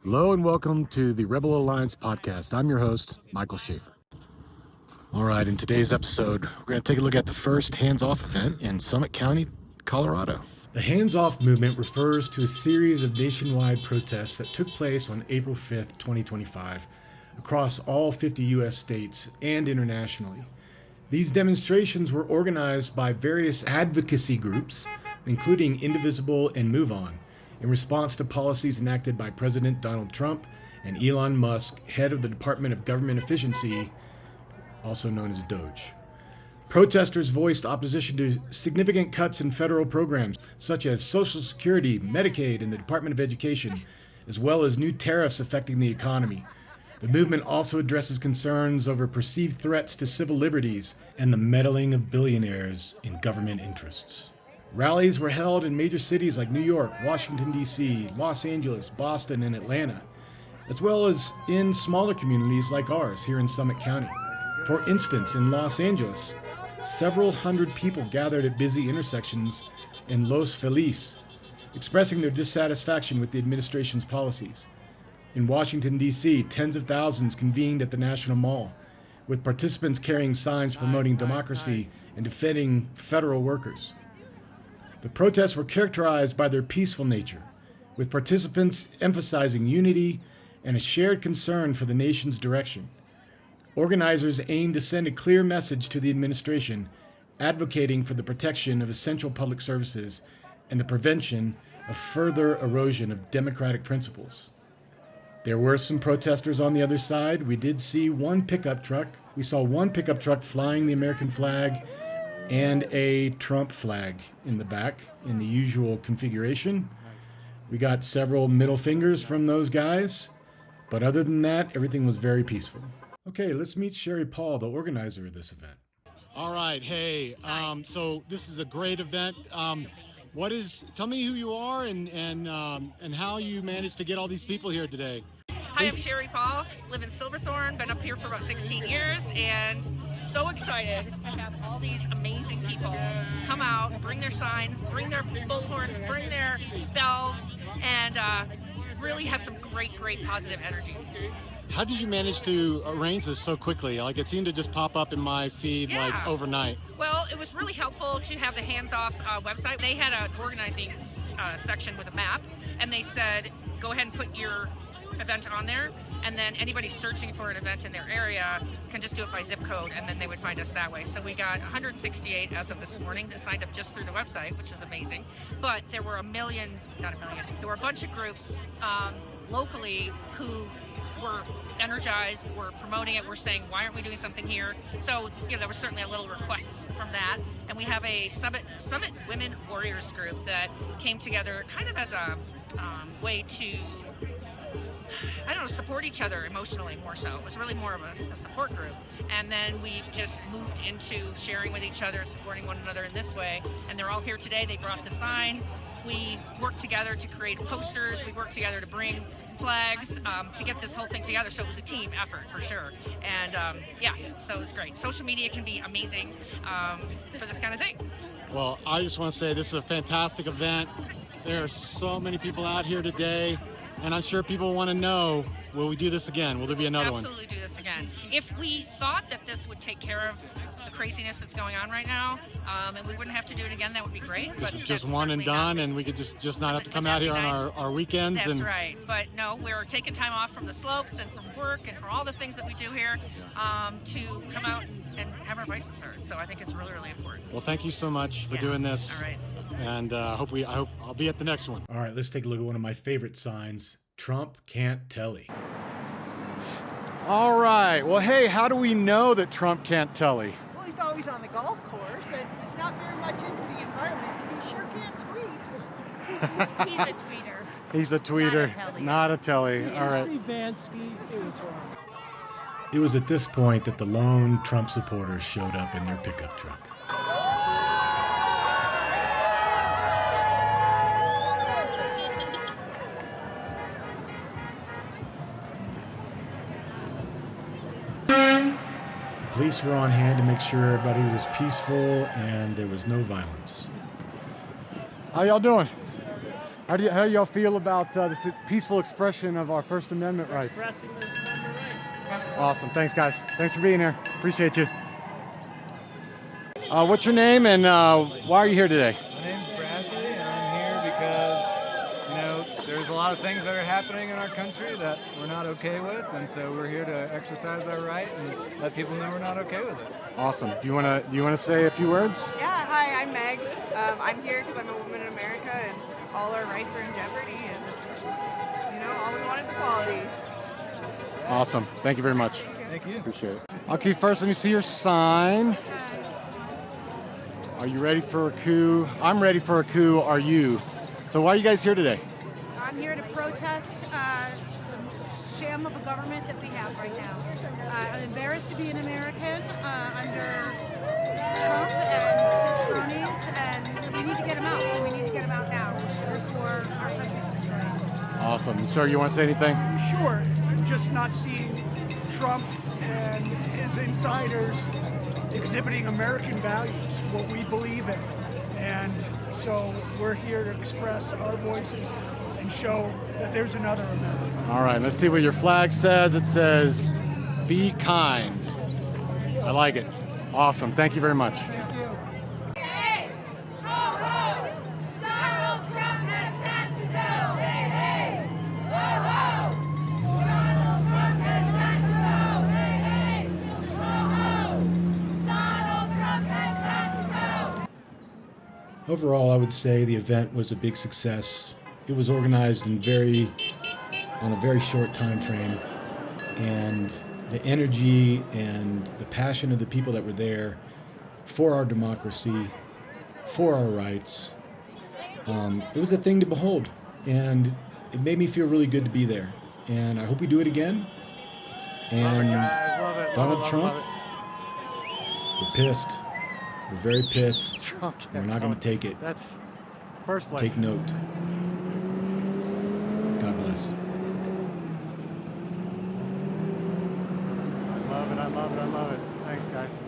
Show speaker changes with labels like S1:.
S1: Hello and welcome to the Rebel Alliance podcast. I'm your host, Michael Schaefer. All right, in today's episode, we're going to take a look at the first Hands Off event in Summit County, Colorado. The Hands Off movement refers to a series of nationwide protests that took place on April 5th, 2025, across all 50 U.S. states and internationally. These demonstrations were organized by various advocacy groups, including Indivisible and Move On, in response to policies enacted by President Donald Trump and Elon Musk, head of the Department of Government Efficiency, also known as DOGE. Protesters voiced opposition to significant cuts in federal programs such as Social Security, Medicaid, and the Department of Education, as well as new tariffs affecting the economy. The movement also addresses concerns over perceived threats to civil liberties and the meddling of billionaires in government interests. Rallies were held in major cities like New York, Washington, D.C., Los Angeles, Boston, and Atlanta, as well as in smaller communities like ours here in Summit County. For instance, in Los Angeles, several hundred people gathered at busy intersections in Los Feliz, expressing their dissatisfaction with the administration's policies. In Washington, D.C., tens of thousands convened at the National Mall, with participants carrying signs promoting democracy and defending federal workers. The protests were characterized by their peaceful nature, with participants emphasizing unity and a shared concern for the nation's direction. Organizers aimed to send a clear message to the administration, advocating for the protection of essential public services and the prevention of further erosion of democratic principles. There were some protesters on the other side. We did see one pickup truck. We saw one pickup truck flying the American flag and a Trump flag in the back in the usual configuration. We got several middle fingers from those guys, but other than that, everything was very peaceful. Okay, let's meet Sherry Paul, the organizer of this event. All right, hey, so this is a great event. Tell me who you are and how you managed to get all these people here today.
S2: Hi, I'm Sherry Paul, live in Silverthorne, been up here for about 16 years, and so excited to have all these amazing people come out, bring their signs, bring their bullhorns, bring their bells, and really have some great positive energy.
S1: How did you manage to arrange this so quickly? Like, it seemed to just pop up in my feed like overnight.
S2: Well, it was really helpful to have the Hands Off website. They had an organizing section with a map, and they said, go ahead and put your event on there, and then anybody searching for an event in their area can just do it by zip code, and then they would find us that way. So we got 168 as of this morning that signed up just through the website, which is amazing. But there were there were a bunch of groups locally who were energized, were promoting it, were saying, why aren't we doing something here? So, there was certainly a little request from that. And we have a Summit Women Warriors group that came together kind of as a way to, support each other emotionally more so. It was really more of a support group. And then we've just moved into sharing with each other and supporting one another in this way. And they're all here today. They brought the signs. We worked together to create posters. We worked together to bring flags, to get this whole thing together. So it was a team effort for sure. And so it was great. Social media can be amazing for this kind of thing.
S1: Well, I just want to say this is a fantastic event. There are so many people out here today, and I'm sure people want to know, will we do this again? Will there be another one?
S2: Absolutely do this again. If we thought that this would take care of the craziness that's going on right now, and we wouldn't have to do it again, that would be great. But
S1: just one and done, and we could just not have to come out here on our weekends.
S2: That's right. But no, we're taking time off from the slopes and from work and from all the things that we do here to come out and have our voices heard. So I think it's really, really important.
S1: Well, thank you so much for doing this.
S2: All right.
S1: And I hope I'll be at the next one. All right, let's take a look at one of my favorite signs. Trump can't telly. All right. Well, hey, how do we know that Trump can't telly?
S3: Well, he's always on the golf course, and he's not very much into the environment, and he sure can't tweet. He's a tweeter.
S1: He's a tweeter, not a telly.
S3: Did
S1: All right.
S3: you see Vansky? It was horrible.
S1: It was at this point that the lone Trump supporters showed up in their pickup truck. Police were on hand to make sure everybody was peaceful and there was no violence. How y'all doing? How do y'all feel about this peaceful expression of our First Amendment rights?
S4: Expressing the Amendment right.
S1: Awesome. Thanks, guys. Thanks for being here. Appreciate you. What's your name and why are you here today?
S5: My name's Bradley, and I'm here because, you know, there's a lot of things that are happening in our country that we're not okay with, and so we're here to exercise our right and let people know we're not okay with it.
S1: Awesome. Do you wanna say a few words?
S6: Yeah, hi, I'm Meg. I'm here because I'm a woman in America and all our rights are in jeopardy and, you know, all we want is equality.
S1: Awesome. Thank you very much.
S5: Thank you.
S1: Appreciate it. Okay, first let me see your sign. Are you ready for a coup? I'm ready for a coup. Are you? So why are you guys here today?
S7: I'm here to protest the sham of a government that we have right now. I'm embarrassed to be an American under Trump and his cronies, and we need to get him out. And we need to get him out now before our country's destroyed.
S1: Awesome. Sir, you want to say anything?
S8: Sure, just not seeing Trump and his insiders exhibiting American values, what we believe in. And so we're here to express our voices and show that there's another America.
S1: All right, let's see what your flag says. It says, be kind. I like it. Awesome. Thank you very much.
S8: Thank you.
S3: Hey, ho, ho! Donald Trump has got to go! Hey, hey! Ho, ho! Donald Trump has got to go! Hey, hey! Ho, ho! Donald Trump has got to go!
S1: Overall, I would say the event was a big success. It was organized on a very short time frame, and the energy and the passion of the people that were there for our democracy, for our rights, it was a thing to behold, and it made me feel really good to be there. And I hope we do it again. And
S5: Love it.
S1: Donald Trump, we're pissed. We're very pissed.
S5: Trump
S1: We're not going to take it.
S5: That's first place.
S1: Take note. God bless.
S5: I love it. I love it. I love it. Thanks, guys.